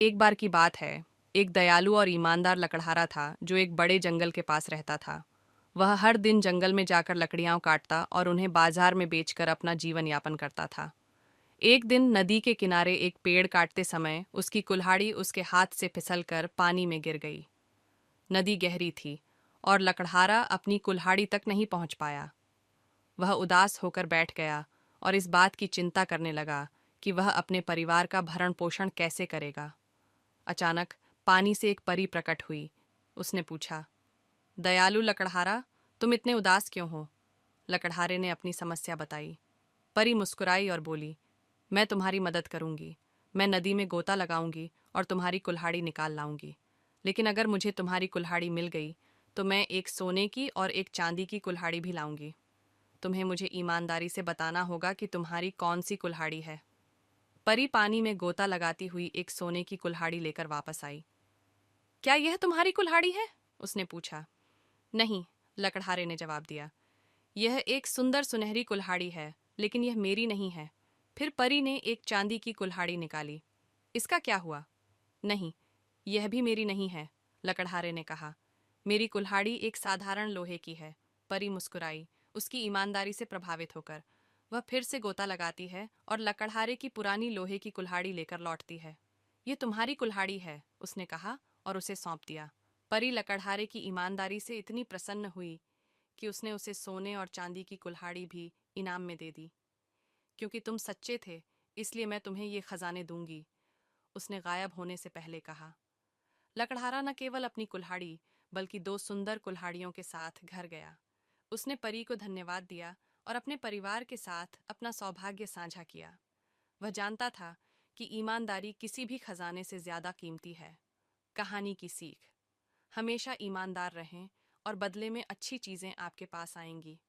एक बार की बात है। एक दयालु और ईमानदार लकड़हारा था जो एक बड़े जंगल के पास रहता था। वह हर दिन जंगल में जाकर लकड़ियां काटता और उन्हें बाजार में बेचकर अपना जीवन यापन करता था। एक दिन नदी के किनारे एक पेड़ काटते समय उसकी कुल्हाड़ी उसके हाथ से फिसलकर पानी में गिर गई। नदी गहरी थी और लकड़हारा अपनी कुल्हाड़ी तक नहीं पहुंच पाया। वह उदास होकर बैठ गया और इस बात की चिंता करने लगा कि वह अपने परिवार का भरण पोषण कैसे करेगा। अचानक पानी से एक परी प्रकट हुई। उसने पूछा, दयालु लकड़हारा, तुम इतने उदास क्यों हो? लकड़हारे ने अपनी समस्या बताई। परी मुस्कुराई और बोली, मैं तुम्हारी मदद करूंगी। मैं नदी में गोता लगाऊंगी और तुम्हारी कुल्हाड़ी निकाल लाऊंगी। लेकिन अगर मुझे तुम्हारी कुल्हाड़ी मिल गई तो मैं एक सोने की और एक चांदी की कुल्हाड़ी भी लाऊंगी। तुम्हें मुझे ईमानदारी से बताना होगा कि तुम्हारी कौन सी कुल्हाड़ी है। परी पानी में गोता लगाती हुई एक सोने की कुल्हाड़ी लेकर वापस आई। क्या यह तुम्हारी कुल्हाड़ी है? उसने पूछा। नहीं, लकड़हारे ने जवाब दिया। यह एक सुंदर सुनहरी कुल्हाड़ी है, लेकिन यह मेरी नहीं है। फिर परी ने एक चांदी की कुल्हाड़ी निकाली। इसका क्या हुआ? नहीं, यह भी मेरी नहीं है, लकड़हारे ने कहा। मेरी कुल्हाड़ी एक साधारण लोहे की है। परी मुस्कुराई, उसकी ईमानदारी से प्रभावित होकर। वह फिर से गोता लगाती है और लकड़हारे की पुरानी लोहे की कुल्हाड़ी लेकर लौटती है। ये तुम्हारी कुल्हाड़ी है, उसने कहा और उसे सौंप दिया। परी लकड़हारे की ईमानदारी से इतनी प्रसन्न हुई कि उसने उसे सोने और चांदी की कुल्हाड़ी भी इनाम में दे दी। क्योंकि तुम सच्चे थे, इसलिए मैं तुम्हें ये खजाने दूंगी, उसने गायब होने से पहले कहा। लकड़हारा न केवल अपनी कुल्हाड़ी बल्कि दो सुंदर कुल्हाड़ियों के साथ घर गया। उसने परी को धन्यवाद दिया और अपने परिवार के साथ अपना सौभाग्य साझा किया। वह जानता था कि ईमानदारी किसी भी खजाने से ज्यादा कीमती है। कहानी की सीख, हमेशा ईमानदार रहें और बदले में अच्छी चीजें आपके पास आएंगी।